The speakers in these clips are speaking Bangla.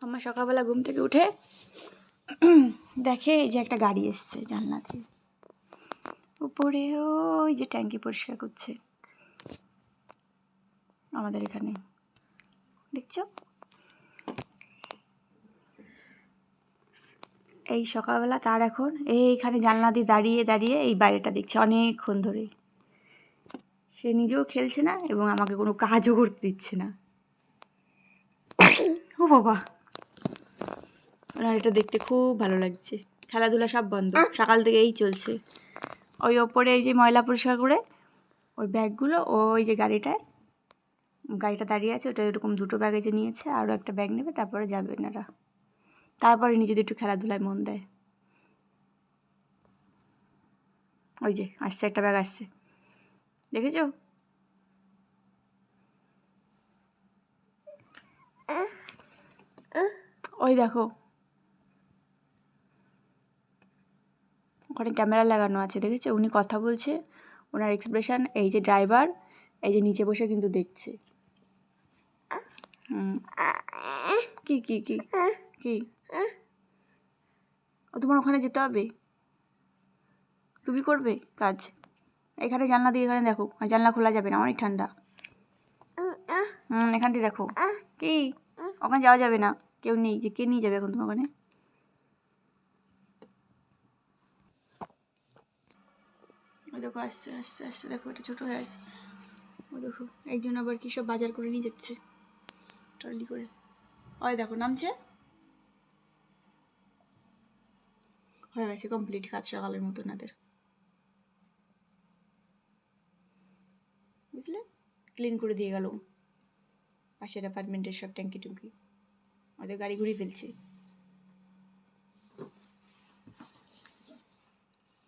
আমার সকালবেলা ঘুম থেকে উঠে দেখে এই যে একটা গাড়ি এসছে জানলা দিয়ে, উপরে ওই যে ট্যাঙ্কি পরিষ্কার করছে আমাদের এখানে, দেখছো? এই সকালবেলা তার এখন এইখানে জানলা দিয়ে দাঁড়িয়ে দাঁড়িয়ে এই বাইরেটা দেখছে অনেকক্ষণ ধরে। সে নিজেও খেলছে না এবং আমাকে কোনো কাজও করতে দিচ্ছে না। ও বাবা, ওনার এটা দেখতে খুব ভালো লাগছে। খেলাধুলা সব বন্ধ, সকাল থেকে এই চলছে। ওই ওপরে এই যে ময়লা পরিষ্কার করে ওই ব্যাগগুলো ওই যে গাড়িটা দাঁড়িয়ে আছে, ওটা এরকম দুটো ব্যাগে যে নিয়েছে, আরও একটা ব্যাগ নেবে, তারপরে যাবে এনারা। তারপরে নিজেদের একটু খেলাধুলায় মন দেয়। ওই যে আসছে একটা ব্যাগ আসছে, দেখেছো? ওই দেখো ওখানে ক্যামেরা লাগানো আছে, দেখেছো? উনি কথা বলছে, ওনার এক্সপ্রেশন, এই যে ড্রাইভার এই যে নিচে বসে কিন্তু দেখছে। কি কি কি কি ও তোমার ওখানে যেতে হবে, তুমি করবে কাজ। এখানে জানলা দিয়ে এখানে দেখো, জানলা খোলা যাবে না, অনেক ঠান্ডা। এখান দিয়ে দেখো। কি ওখানে যাওয়া যাবে না, কেউ নেই, যে কে নিয়ে যাবে এখন তোমার ওখানে? ও দেখো আস্তে আস্তে আস্তে, দেখো এটা ছোটো হয়ে আসছে। ও দেখো একজন আবার কী সব বাজার করে নিয়ে যাচ্ছে ট্রলি করে। ওই দেখো নামছে, হয়ে গেছে কমপ্লিট কাজ সকালের মতো ওনাদের, বুঝলে? ক্লিন করে দিয়ে গেল পাশের অ্যাপার্টমেন্টের সব ট্যাঙ্কি টুঙ্কি, ওদের গাড়ি ঘুরিয়ে ফেলছে।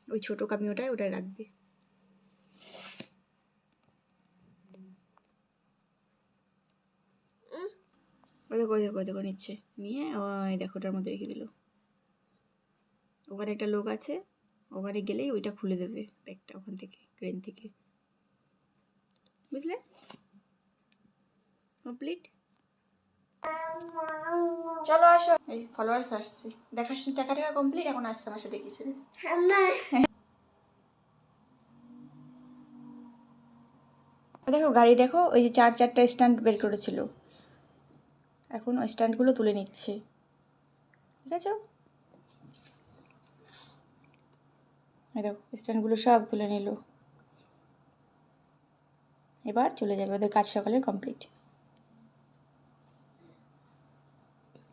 ওই ছোটো কামিওটায় ওটাই রাখবে। ওই দেখো নিচ্ছে, নিয়ে ওই দেখো ওটার মধ্যে রেখে দিল। ওখানে একটা লোক আছে, ওখানে গেলেই ওইটা খুলে দেবে ব্যাগটা ওখান থেকে, ক্রেন থেকে, বুঝলে? কমপ্লিট। চলো আসো, এই ফলোয়ার্স আসছে, দেখা কমপ্লিট, এখন আসছে আমার সাথে কিছু। দেখো গাড়ি দেখো, ওই যে চারটা স্ট্যান্ড বের করেছিল, এখন ওই স্ট্যান্ডগুলো তুলে নিচ্ছে, ঠিক আছে? এই দেখো স্ট্যান্ডগুলো সব তুলে নিল, এবার চলে যাবে, ওদের কাজ সকালে কমপ্লিট।